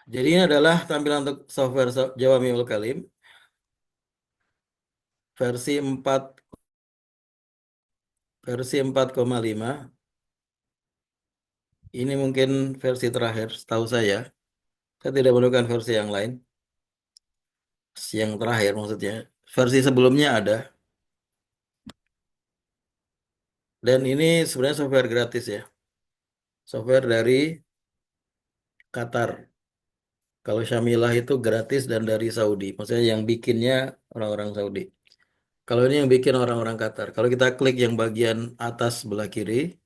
Jadi ini adalah tampilan untuk software Jawamiul Kalim versi 4,5. Ini mungkin versi terakhir setahu saya. Saya tidak menemukan versi yang lain. Yang terakhir maksudnya. Versi sebelumnya ada. Dan ini sebenarnya software gratis ya. Software dari Qatar. Kalau Syamilah itu gratis dan dari Saudi. Maksudnya yang bikinnya orang-orang Saudi. Kalau ini yang bikin orang-orang Qatar. Kalau kita klik yang bagian atas sebelah kiri,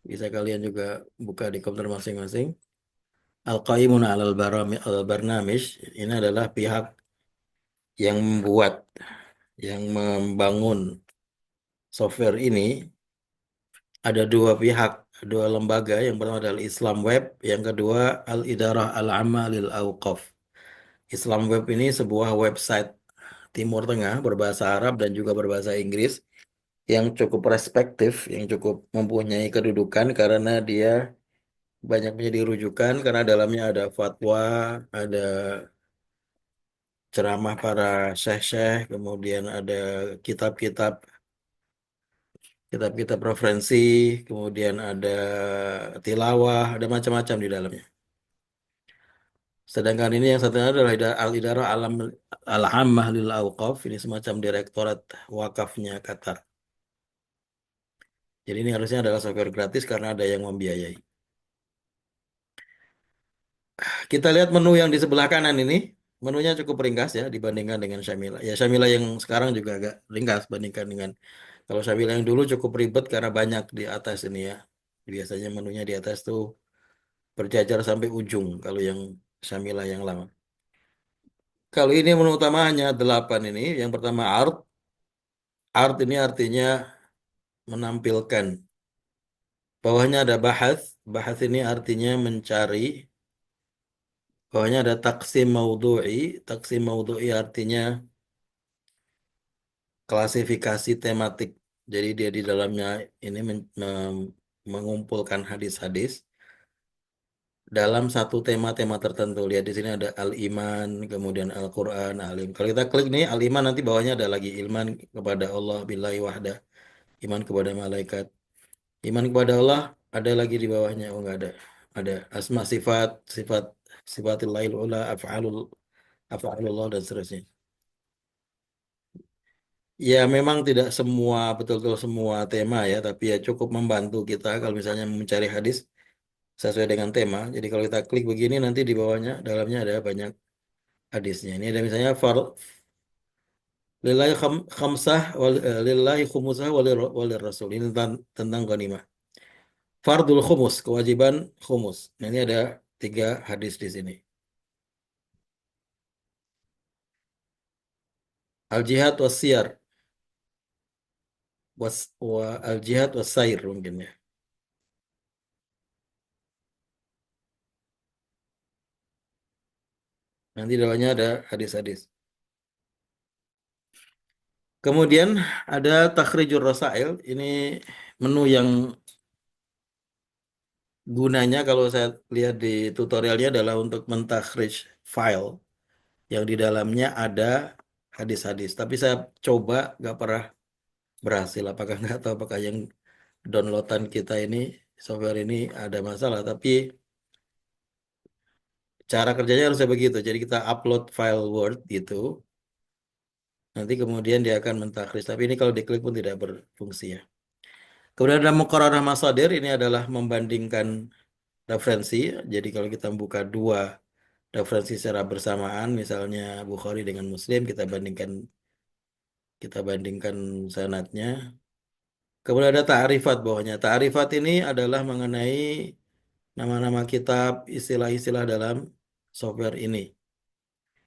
bisa kalian juga buka di komputer masing-masing. Al-Qaimun al-Barnamij, ini adalah pihak yang membuat, yang membangun software ini. Ada dua pihak, dua lembaga. Yang pertama adalah Islam Web, yang kedua Al-Idarah Al-Amma lil Awqaf. Islam Web ini sebuah website Timur Tengah berbahasa Arab dan juga berbahasa Inggris yang cukup respektif, yang cukup mempunyai kedudukan karena dia banyak menjadi rujukan karena dalamnya ada fatwa, ada ceramah para syekh-syekh, kemudian ada kitab-kitab kitab-kitab referensi, kemudian ada tilawah, ada macam-macam di dalamnya. Sedangkan ini yang satunya adalah Al-Idarah Al-Ammah lil Awqaf, ini semacam direktorat wakafnya Qatar. Jadi ini harusnya adalah software gratis karena ada yang membiayai. Kita lihat menu yang di sebelah kanan ini. Menunya cukup ringkas ya dibandingkan dengan Shamila. Ya Shamila yang sekarang juga agak ringkas bandingkan dengan kalau Shamila yang dulu cukup ribet karena banyak di atas ini ya. Biasanya menunya di atas tuh berjajar sampai ujung kalau yang Shamila yang lama. Kalau ini menu utama hanya 8 ini. Yang pertama art. Art ini artinya menampilkan. Bawahnya ada bahas. Bahas ini artinya mencari. Bawahnya ada taksim maudhu'i. Taksim maudhu'i artinya klasifikasi tematik. Jadi dia di dalamnya ini mengumpulkan hadis-hadis dalam satu tema-tema tertentu. Lihat di sini ada al-iman, kemudian Al-Qur'an, alim. Kalau kita klik nih al-iman nanti bawahnya ada lagi iman kepada Allah billahi wahda, iman kepada malaikat. Iman kepada Allah ada lagi di bawahnya. Oh enggak ada. Ada asma sifat, sifat sifatillahil ula, af'alullah dan seterusnya. Ya, memang tidak semua betul-betul semua tema ya, tapi ya cukup membantu kita kalau misalnya mencari hadis sesuai dengan tema. Jadi kalau kita klik begini nanti di bawahnya dalamnya ada banyak hadisnya. Ini ada misalnya lillahi khamsah lillahi khumusah walir rasul. Ini tentang ghanimah. Fardul khumus, kewajiban khumus. Nah, ini ada 3 hadis di sini. Al jihad was siyar al jihad was sair mungkin ya. Nanti di bawahnya ada hadis-hadis. Kemudian ada takhrijur rasail. Ini menu yang gunanya kalau saya lihat di tutorialnya adalah untuk mentakhrij file yang di dalamnya ada hadis-hadis. Tapi saya coba nggak pernah berhasil. Apakah nggak tahu apakah yang downloadan kita ini software ini ada masalah. Tapi cara kerjanya harusnya begitu. Jadi kita upload file Word gitu. Nanti kemudian dia akan mentakhrij. Tapi ini kalau diklik pun tidak berfungsi ya. Kemudian ada muqarrarah masadir. Ini adalah membandingkan referensi. Jadi kalau kita buka 2 referensi secara bersamaan, misalnya Bukhari dengan Muslim, kita bandingkan sanadnya. Kemudian ada ta'rifat bawahnya. Ta'rifat ini adalah mengenai nama-nama kitab, istilah-istilah dalam software ini.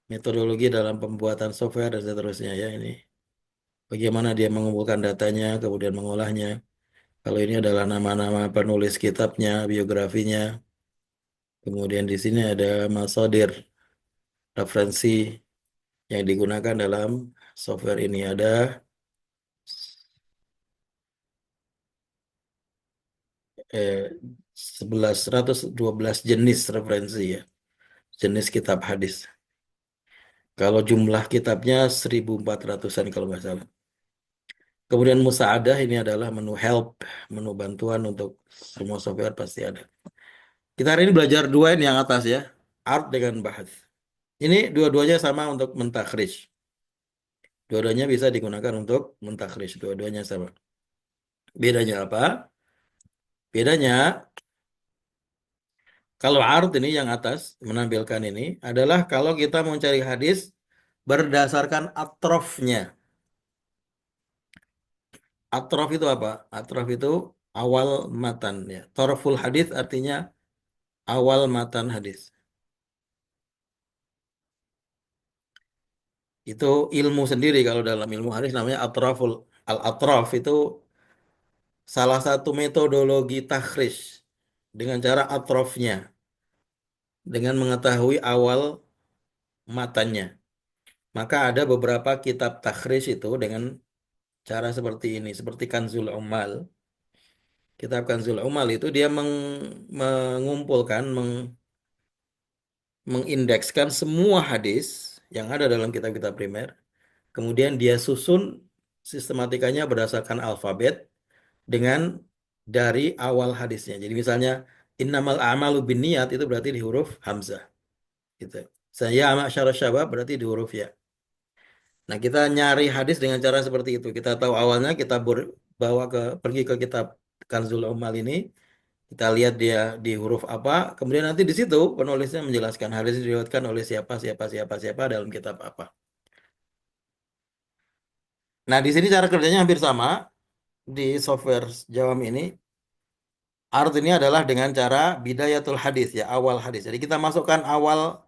Metodologi dalam pembuatan software dan seterusnya ya ini. Bagaimana dia mengumpulkan datanya, kemudian mengolahnya. Kalau ini adalah nama-nama penulis kitabnya, biografinya. Kemudian di sini ada masadir, referensi yang digunakan dalam software ini. Ada 112 jenis referensi ya. jenis kitab hadis. Kalau jumlah kitabnya 1.400-an kalau nggak salah. Kemudian musaadah ini adalah menu help, menu bantuan untuk semua software pasti ada. Kita hari ini belajar dua ini yang atas ya, art dengan bahas. Ini dua-duanya sama untuk mentakhrij. Dua-duanya bisa digunakan untuk mentakhrij, dua-duanya sama. Bedanya apa? Bedanya kalau art ini yang atas menampilkan ini adalah kalau kita mau cari hadis berdasarkan atrofnya. Atrof itu apa? Atrof itu awal matan ya. Torful hadis artinya awal matan hadis. Itu ilmu sendiri kalau dalam ilmu hadis namanya atroful. Al-atrof itu salah satu metodologi takhrij dengan cara atrofnya, dengan mengetahui awal matanya. Maka ada beberapa kitab takhrij itu dengan cara seperti ini, seperti Kanzul Ummal. Kitab Kanzul Ummal itu dia mengumpulkan, mengindekskan semua hadis yang ada dalam kitab-kitab primer. Kemudian dia susun sistematikanya berdasarkan alfabet dengan dari awal hadisnya. Jadi misalnya innamal a'malu binniyat itu berarti di huruf hamzah gitu. Saya ma'syarah syabab berarti di huruf ya. Nah, kita nyari hadis dengan cara seperti itu. Kita tahu awalnya, kita bawa pergi ke kitab Kanzul Ummal ini, kita lihat dia di huruf apa, kemudian nanti di situ penulisnya menjelaskan hadis diriwayatkan oleh siapa, siapa, siapa, siapa dalam kitab apa. Nah, di sini cara kerjanya hampir sama di software Jawam ini. Art ini adalah dengan cara bidayatul hadis ya, awal hadis. Jadi kita masukkan awal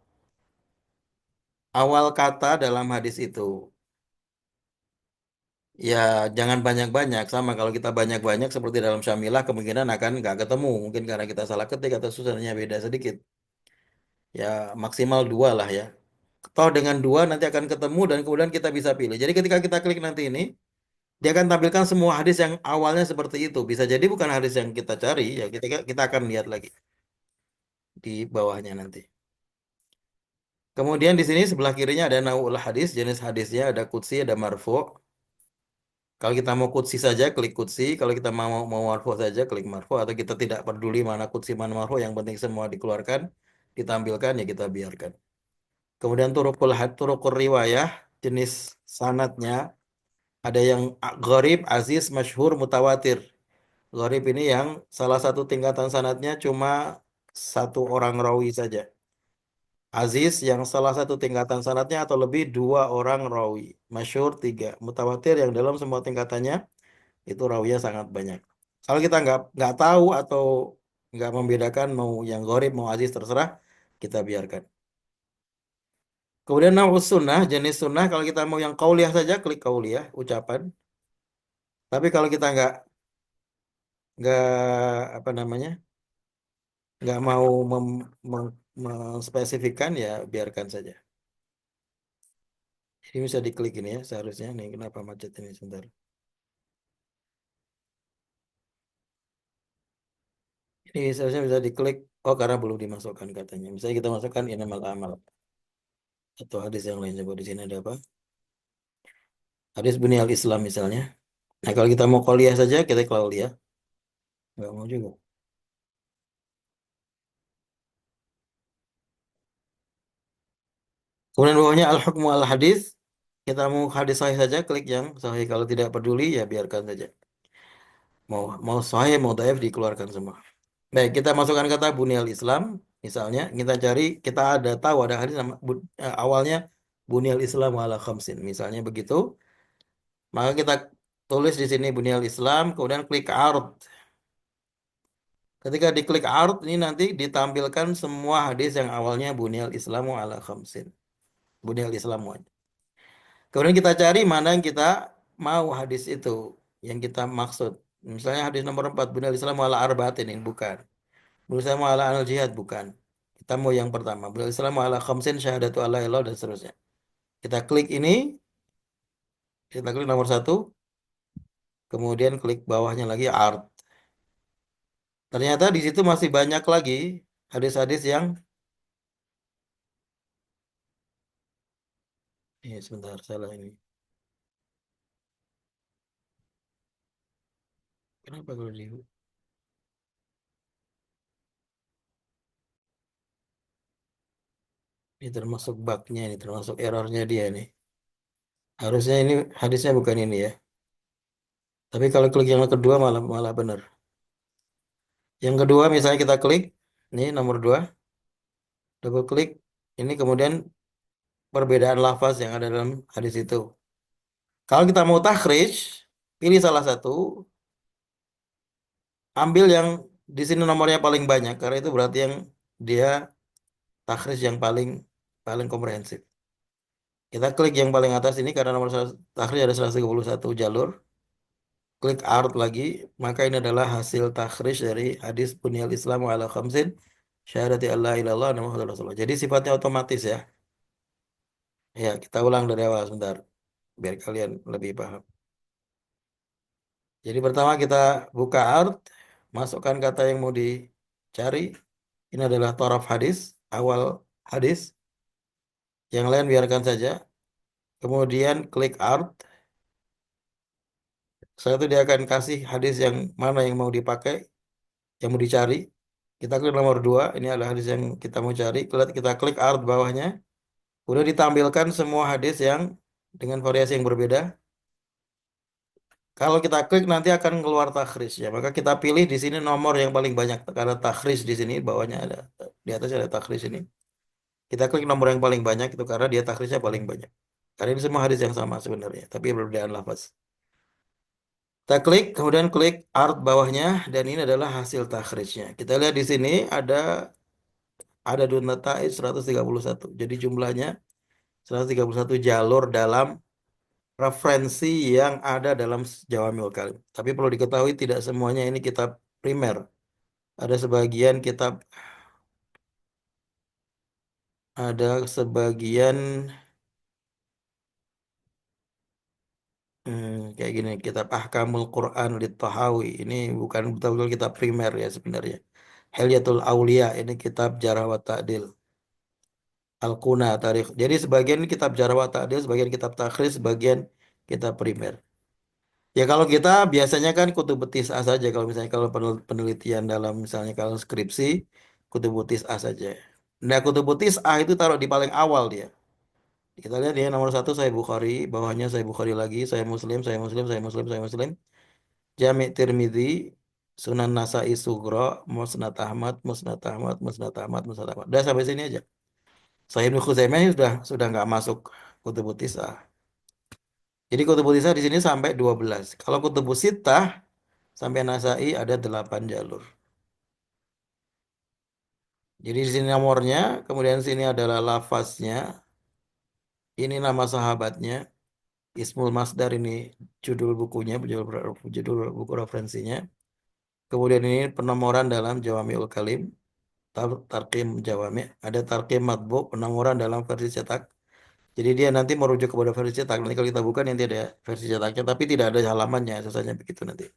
awal kata dalam hadis itu. Ya, jangan banyak-banyak. Sama kalau kita banyak-banyak seperti dalam Syamilah kemungkinan akan nggak ketemu. Mungkin karena kita salah ketik atau susahnya beda sedikit. Ya, maksimal dua lah ya. Toh dengan dua nanti akan ketemu dan kemudian kita bisa pilih. Jadi ketika kita klik nanti ini, dia akan tampilkan semua hadis yang awalnya seperti itu. Bisa jadi bukan hadis yang kita cari, ya kita akan lihat lagi di bawahnya nanti. Kemudian di sini sebelah kirinya ada nau'ul hadis, jenis hadisnya ada qudsi, ada marfu. Kalau kita mau kutsi saja, klik kutsi. Kalau kita mau marfu saja, klik marfu. Atau kita tidak peduli mana kutsi, mana marfu. Yang penting semua dikeluarkan, ditampilkan, ya kita biarkan. Kemudian turukul riwayah, jenis sanatnya. Ada yang gharib, aziz, masyhur, mutawatir. Gharib ini yang salah satu tingkatan sanatnya cuma satu orang rawi saja. Aziz yang salah satu tingkatan sanatnya atau lebih dua orang rawi. Masyhur tiga. Mutawatir yang dalam semua tingkatannya itu rawinya sangat banyak. Kalau kita nggak tahu atau nggak membedakan mau yang gharib mau aziz terserah kita biarkan. Kemudian nahu sunnah jenis sunnah kalau kita mau yang qauliyah saja klik qauliyah ucapan. Tapi kalau kita nggak apa namanya nggak mau menspesifikkan ya biarkan saja. Ini bisa diklik ini ya seharusnya nih kenapa macet ini sebentar. Ini seharusnya bisa diklik. Oh karena belum dimasukkan katanya. Misalnya kita masukkan inamal amal atau hadis yang lain coba di sini ada apa? Hadis Bunyal Islam misalnya. Nah, kalau kita mau kuliah saja, kita kuliah. Nggak mau juga. Kemudian bawahnya al-hukmu al-hadis. Kita mau hadis sahih saja, klik yang sahih. Kalau tidak peduli, ya biarkan saja. Mau mau sahih, mau dhaif, dikeluarkan semua. Baik, kita masukkan kata Bunyal Islam. Misalnya, kita cari, kita ada tahu ada hadis awalnya Bunyal Islam ala khamsin. Misalnya begitu. Maka kita tulis di sini Bunyal Islam, kemudian klik art. Ketika diklik art ini nanti ditampilkan semua hadis yang awalnya bunyal Islamu ala khamsin. Bunyal Islamu aja. Kemudian kita cari mana yang kita mau hadis itu yang kita maksud. Misalnya hadis nomor 4 bunyal Islamu ala arba'atin ini bukan. Bunyal Islamu ala al jihad bukan. Kita mau yang pertama. Bunyal Islamu ala khamsin syahadatu alla ilallah dan seterusnya. Kita klik ini, kita klik nomor satu, kemudian klik bawahnya lagi art. Ternyata di situ masih banyak lagi hadis-hadis yang Sebentar, salah ini. Kenapa kalau di ini termasuk bugnya ini, termasuk errornya dia nih. Harusnya ini hadisnya bukan ini ya. Tapi kalau klik yang kedua malah malah benar. Yang kedua misalnya kita klik, ini nomor dua, double klik, ini kemudian perbedaan lafaz yang ada dalam hadis itu. Kalau kita mau takhrij, pilih salah satu, ambil yang di sini nomornya paling banyak, karena itu berarti yang dia takhrij yang paling paling komprehensif. Kita klik yang paling atas ini karena takhrij ada 131 jalur. Klik art lagi, maka ini adalah hasil takhrij dari hadis Bunyal Islam ala khamsin syahadati alla ilallah wa Muhammadur Rasulullah. Jadi sifatnya otomatis ya. Ya, kita ulang dari awal sebentar biar kalian lebih paham. Jadi pertama kita buka art, masukkan kata yang mau dicari. Ini adalah taraf hadis, awal hadis. Yang lain biarkan saja. Kemudian klik art. Setelah itu dia akan kasih hadis yang mana yang mau dipakai, yang mau dicari. Kita klik nomor 2, ini adalah hadis yang kita mau cari. Kita klik art bawahnya. Udah ditampilkan semua hadis yang dengan variasi yang berbeda. Kalau kita klik nanti akan keluar takhrij ya. Maka kita pilih di sini nomor yang paling banyak. Karena takhrij di sini bawahnya ada, di atasnya ada takhrij ini. Kita klik nomor yang paling banyak itu karena dia takhrijnya paling banyak. Karena ini semua hadis yang sama sebenarnya, tapi berbedaan lafaz. Kita klik, kemudian klik art bawahnya dan ini adalah hasil takhrijnya. Kita lihat di sini ada Dunatai 131. Jadi jumlahnya 131 jalur dalam referensi yang ada dalam Jawamiul Kalim. Tapi perlu diketahui tidak semuanya ini kitab primer. Ada sebagian kitab, ada sebagian kayak gini, kitab Ahkamul Quran Lit Tahawi. Ini bukan betul-betul kitab primer ya sebenarnya. Hilyatul Aulia ini kitab Jarh wa Ta'dil. Al-Quna Tarikh. Jadi sebagian kitab Jarh wa Ta'dil, sebagian kitab Takhrij, sebagian kitab primer. Ya kalau kita biasanya kan kutubutis A saja kalau misalnya kalau penelitian dalam misalnya kalau skripsi kutubutis A saja. Nah kutubutis A itu taruh di paling awal dia. Kita lihat ya nomor satu saya Bukhari, bawahnya saya Bukhari lagi, saya Muslim, saya Muslim, saya Muslim, saya Muslim. Jami' Tirmidzi, Sunan Nasai Sugro, Musnad Ahmad, Musnad Ahmad, Musnad Ahmad, Musnad Ahmad. Udah sampai sini aja. Sahih Ibnu Khuzaimah ini sudah nggak masuk kutubut tisah. Jadi kutubut tisah di sini sampai 12. Kalau kutubut sitah sampai Nasai ada 8 jalur. Jadi di sini nomornya, kemudian sini adalah lafaznya. Ini nama sahabatnya, Ismul Masdar ini judul bukunya, judul buku referensinya. Kemudian ini penomoran dalam Jawamiul Kalim. Tarkim Jawami, ada Tarkim Matbu, penomoran dalam versi cetak. Jadi dia nanti merujuk kepada versi cetak. Nanti kalau kita buka nanti ada versi cetaknya, tapi tidak ada halamannya, susahnya begitu nanti.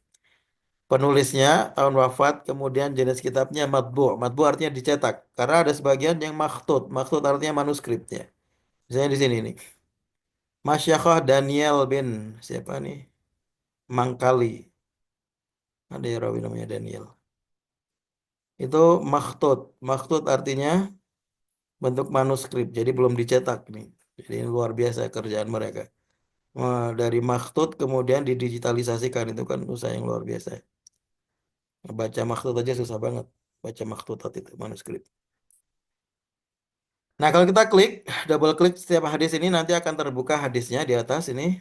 Penulisnya, tahun wafat, kemudian jenis kitabnya matbu. Matbu artinya dicetak. Karena ada sebagian yang makhtut. Makhtut artinya manuskripnya. Misalnya di sini nih. Masyakhah Daniel bin siapa nih? Mangkali. Ada ya rawi namanya Daniel. Itu makhtut. Makhtut artinya bentuk manuskrip. Jadi belum dicetak nih. Jadi ini luar biasa kerjaan mereka. Wah, dari makhtut kemudian didigitalisasikan itu kan usaha yang luar biasa. Baca makhtut aja susah banget. Baca makhtutat itu manuskrip. Nah, kalau kita klik, double klik setiap hadis ini nanti akan terbuka hadisnya di atas ini.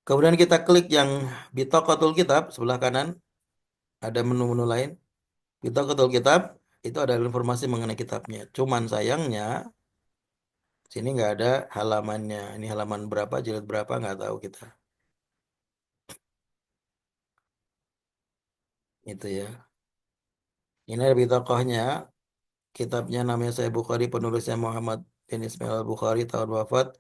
Kemudian kita klik yang Bitaqatul Kitab sebelah kanan, ada menu-menu lain. Bitaqatul Kitab itu ada informasi mengenai kitabnya. Cuman sayangnya sini nggak ada halamannya. Ini halaman berapa, jilid berapa nggak tahu kita. Itu ya. Ini ada Bitaqahnya. Kitabnya namanya Sahih Bukhari, penulisnya Muhammad bin Ismail Al-Bukhari, tahun wafat.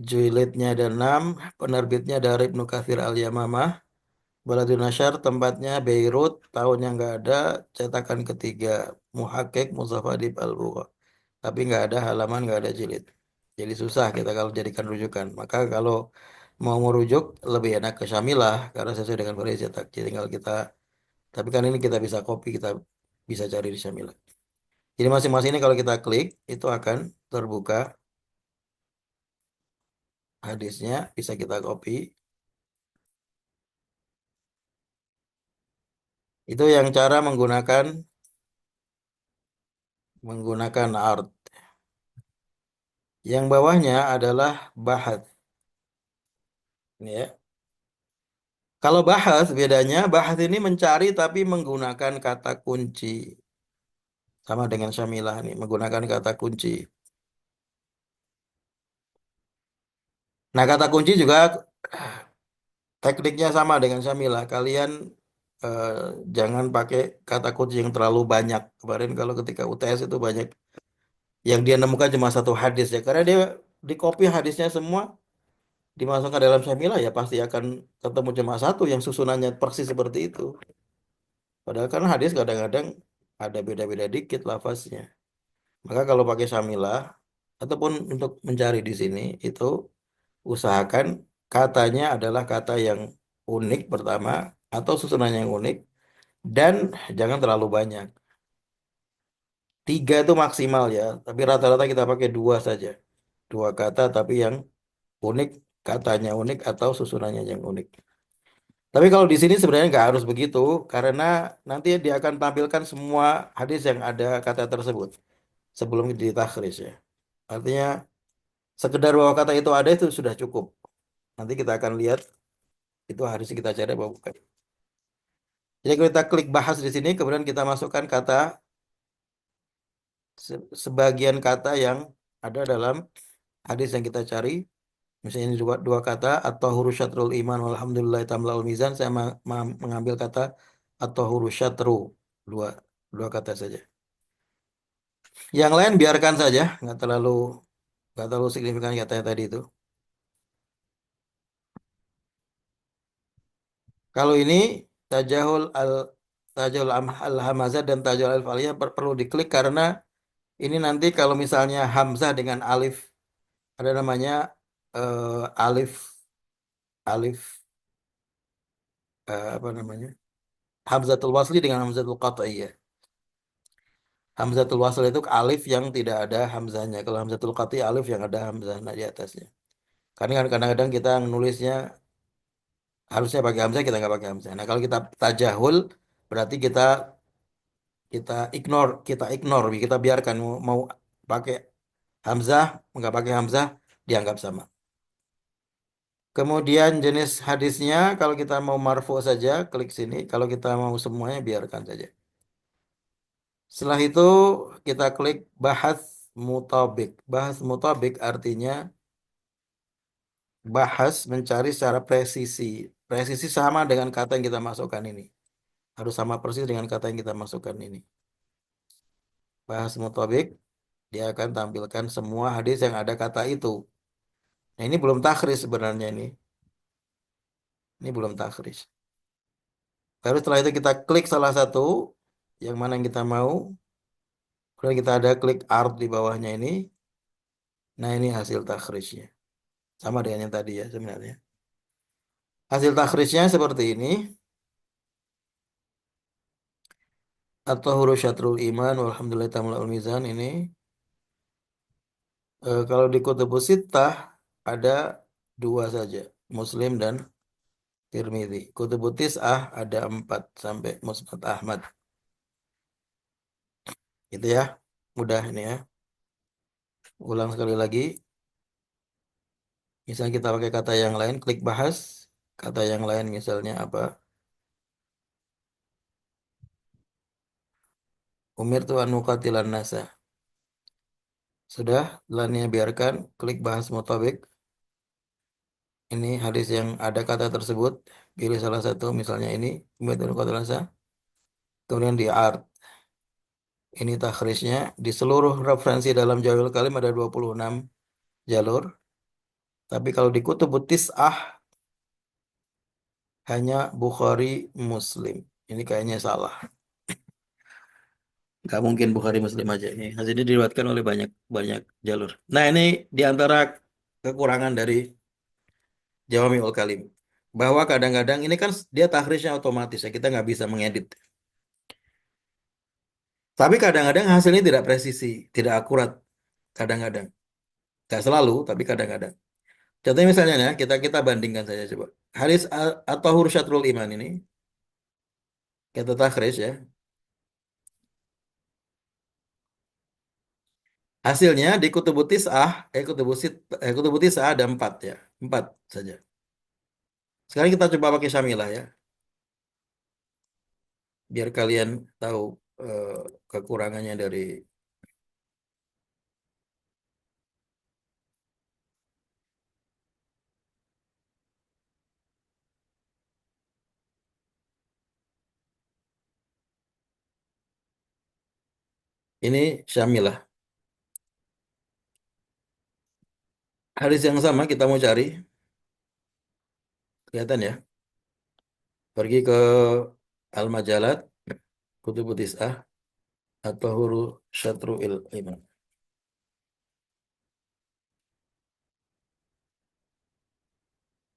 Jilidnya ada 6, penerbitnya dari Ibnu Katsir Al-Yamamah. Baladun Nasyar, tempatnya Beirut, tahunnya nggak ada, cetakan ketiga, Muhakkik Muzaffar Adib Al-Bukhari. tapi nggak ada halaman, nggak ada jilid. Jadi susah kita kalau jadikan rujukan. Maka kalau mau merujuk lebih enak ke Syamilah karena sesuai dengan variasi cetak. Jadi tinggal kita, tapi kan ini kita bisa copy, kita bisa cari di Syamilah. Jadi masing-masing ini kalau kita klik itu akan terbuka hadisnya, bisa kita copy. Itu yang cara menggunakan art. Yang bawahnya adalah bahat. Ini ya. Kalau bahas bedanya, bahas ini mencari tapi menggunakan kata kunci. Sama dengan Syamilah nih, menggunakan kata kunci. Nah, kata kunci juga tekniknya sama dengan Syamilah. Kalian eh, jangan pakai kata kunci yang terlalu banyak. Kemarin kalau ketika UTS itu banyak yang dia nemukan cuma satu hadis ya. Karena dia di copy hadisnya semua dimasukkan dalam Syamilah ya pasti akan ketemu cuma satu yang susunannya persis seperti itu. Padahal kan hadis kadang-kadang ada beda-beda dikit lafaznya. Maka kalau pakai Syamilah ataupun untuk mencari di sini itu usahakan katanya adalah kata yang unik pertama atau susunannya yang unik dan jangan terlalu banyak. Tiga itu maksimal ya, tapi rata-rata kita pakai dua saja. Dua kata tapi yang unik, katanya unik atau susunannya yang unik. Tapi kalau di sini sebenarnya nggak harus begitu karena nanti dia akan tampilkan semua hadis yang ada kata tersebut sebelum ditakhris ya. Artinya sekedar bahwa kata itu ada itu sudah cukup. Nanti kita akan lihat itu harus kita cari apa bukan. Jadi kalau kita klik bahas di sini, kemudian kita masukkan kata sebagian kata yang ada dalam hadis yang kita cari. Misalnya ini dua kata atau huruf syatrul iman walhamdulillah tamlaul mizan. Saya mengambil kata atau huruf syatru dua dua kata saja. Yang lain biarkan saja, nggak terlalu signifikan katanya tadi itu. Kalau ini tajahul al tajahul al hamazah dan tajahul al aliyah perlu diklik karena ini nanti kalau misalnya hamzah dengan alif ada namanya alif alif apa namanya? Hamzatul wasli dengan hamzatul qat'iyah. Hamzatul wasl itu alif yang tidak ada hamzahnya. Kalau hamzatul qat'i alif yang ada hamzahnya di atasnya. Karena kan kadang-kadang kita nulisnya harusnya pakai hamzah kita nggak pakai hamzah. Nah, kalau kita tajahul berarti kita ignore, kita biarkan mau pakai hamzah, nggak pakai hamzah dianggap sama. Kemudian jenis hadisnya kalau kita mau marfu saja klik sini, kalau kita mau semuanya biarkan saja. Setelah itu kita klik bahas mutabik. Bahas mutabik artinya bahas mencari secara presisi. Presisi sama dengan kata yang kita masukkan ini. Harus sama persis dengan kata yang kita masukkan ini. Bahas mutabik, dia akan tampilkan semua hadis yang ada kata itu. Nah, ini belum takhris sebenarnya ini. Ini belum takhris. Baru setelah itu kita klik salah satu yang mana yang kita mau. Kemudian kita ada klik art di bawahnya ini. Nah, ini hasil takhrisnya. Sama dengan yang tadi ya sebenarnya. Hasil takhrisnya seperti ini. Atau huruf syatrul iman walhamdulillah tamla'ul mizan ini. Kalau di Kutubus Sittah ada dua saja. Muslim dan Tirmidzi. Kutubut Tis'ah ada 4 sampai Musnad Ahmad. Gitu ya. Mudah ini ya. Ulang sekali lagi. Misalnya kita pakai kata yang lain, klik bahas. Kata yang lain misalnya apa? Umir tu an nuqatilan nasa. Sudah, lainnya biarkan. Klik bahas mutabik. Ini hadis yang ada kata tersebut. Pilih salah satu, misalnya ini. Umir tu an nuqatilan nasa. Kemudian di art. Ini takhrisnya. Di seluruh referensi dalam Jawahirul Kalim ada 26 jalur. Tapi kalau di Kutubut Tis'ah hanya Bukhari Muslim. Ini kayaknya salah. Nggak mungkin Bukhari Muslim aja ini. Hadis ini diriwayatkan oleh banyak banyak jalur. Nah ini diantara kekurangan dari Jawami'ul Kalim. Bahwa kadang-kadang ini kan dia takhrisnya otomatis ya, kita nggak bisa mengedit. Tapi kadang-kadang hasilnya tidak presisi, tidak akurat. Kadang-kadang. Nggak selalu, tapi kadang-kadang. Contohnya misalnya ya, kita bandingkan saja coba. Hadis atau Syatrul Iman ini, kita takhris ya. Hasilnya di Kutubut Tis'ah ada 4 ya. 4 saja. Sekarang kita coba pakai Syamilah ya. Biar kalian tahu eh, kekurangannya dari ini Syamilah. Hadis yang sama kita mau cari, kelihatan ya. Pergi ke Al-Majalat, Kutubut Tis'ah, atau Syatrul Iman.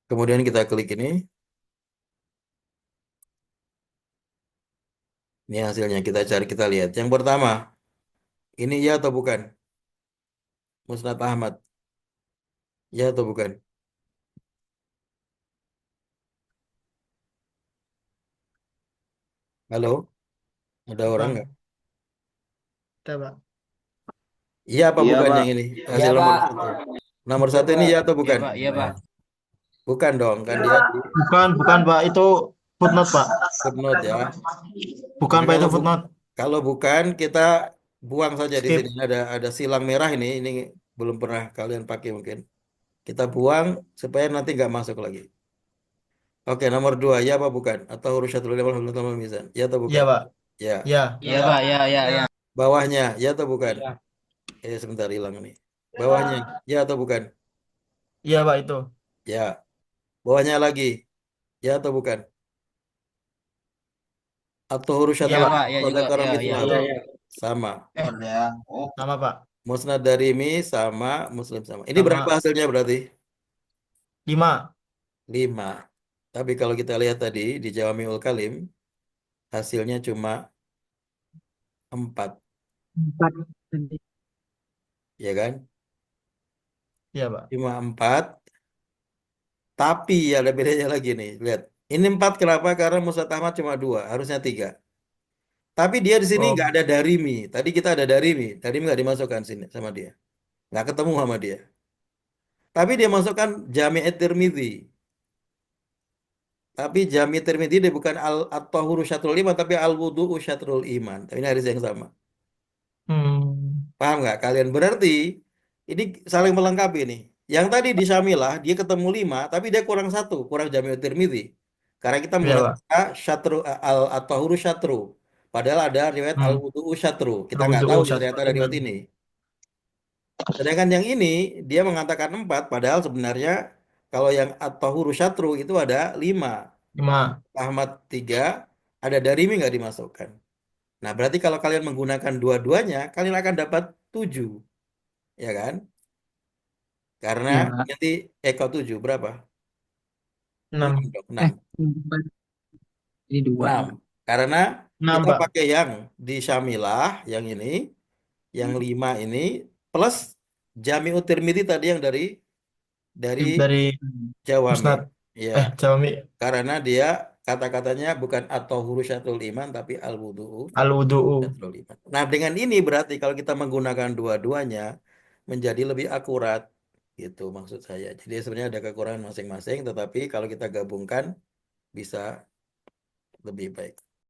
Kemudian kita klik ini. Ini hasilnya kita cari, kita lihat. Yang pertama, ini ya atau bukan? Musnad Ahmad. Ya atau bukan? Halo, ada orang nggak? Bukan. Kita, Pak. Iya apa Iya, bukan Pak. yang ini? Iya, Hasil nomor Pak. satu. Nomor satu ini ya atau Iya, bukan? Pak. Iya, Pak. Bukan dong, kan dia di Bukan, Pak. Itu footnote, Pak. footnote ya. Bukan, Maka Pak, kalau itu footnote. kalau bukan kita buang saja di sini. Skip. Ada silang merah ini belum pernah kalian pakai mungkin. Kita buang supaya nanti nggak masuk lagi. Oke, nomor dua ya apa bukan? Atau huruf syatrul mizan? Ya atau Iya, bukan? Pak. Ya. Ya. Iya, Pak. Iya, iya, iya. Bawahnya ya atau bukan? Iya. Sebentar hilang nih. Bawahnya ya atau bukan? Iya, Pak, itu. Ya. Bawahnya lagi ya atau bukan? Atau huruf Iya, Iya, syatrul Pak. Pak. Iya juga. mudzakkar Iya, iya. mithlab. Itu. Sama. Ya. Oh. Sama, Pak. Musnad Darimi sama Muslim sama. Ini berapa Sama hasilnya berarti? 5. 5. Tapi kalau kita lihat tadi di Jawamiul Kalim, hasilnya cuma 4. Empat. Ya kan? Iya, Pak. Cuma 4. Tapi ada bedanya lagi nih. Lihat. Ini 4 kenapa? Karena Musnad Ahmad cuma 2. Harusnya 3. Tapi dia di sini Oh. nggak ada Darimi. Tadi kita ada Darimi. Darimi nggak dimasukkan sini sama dia. Nggak ketemu sama dia. Tapi dia masukkan Jami' at-Tirmidzi. Tapi Jami' Tirmidzi dia bukan at-Tahuru Syatrul Iman, tapi al-Wudu'u Syatrul Iman. Tapi ini hadis yang sama. Hmm. Paham nggak kalian? Berarti ini saling melengkapi nih. Yang tadi di Syamilah dia ketemu 5, tapi dia kurang satu, kurang Jami' Tirmidzi. Karena kita Iya, menggunakan Pak. Syatru at-Tahuru Syatru. Padahal ada riwayat Hmm. al-Wudu'u Syatru. Kita nggak tahu Al-wudu'u nih ternyata syatrul ada iman. riwayat ini. Sedangkan yang ini dia mengatakan 4, padahal sebenarnya kalau yang at-tahuru syatru itu ada 5. 5. Ahmad 3, ada Darimi nggak dimasukkan. Nah, berarti kalau kalian menggunakan dua-duanya, kalian akan dapat 7. Ya kan? Karena Iya. nanti Eko 7 berapa? 6 6. dong, 6. Ini dua. 6. Karena 6, kita Pak. pakai yang di Syamilah, yang ini, yang 5 ini, plus Jami'ut Tirmidzi tadi yang dari Dari Jawami. Musnad. Ya. Jawami. Karena dia kata-katanya bukan atau huruf syatul iman tapi al wudu'u Al-wudu'u. syatul iman. Nah, dengan ini berarti kalau kita menggunakan dua-duanya menjadi lebih akurat gitu maksud saya. Jadi sebenarnya ada kekurangan masing-masing tetapi kalau kita gabungkan bisa lebih baik.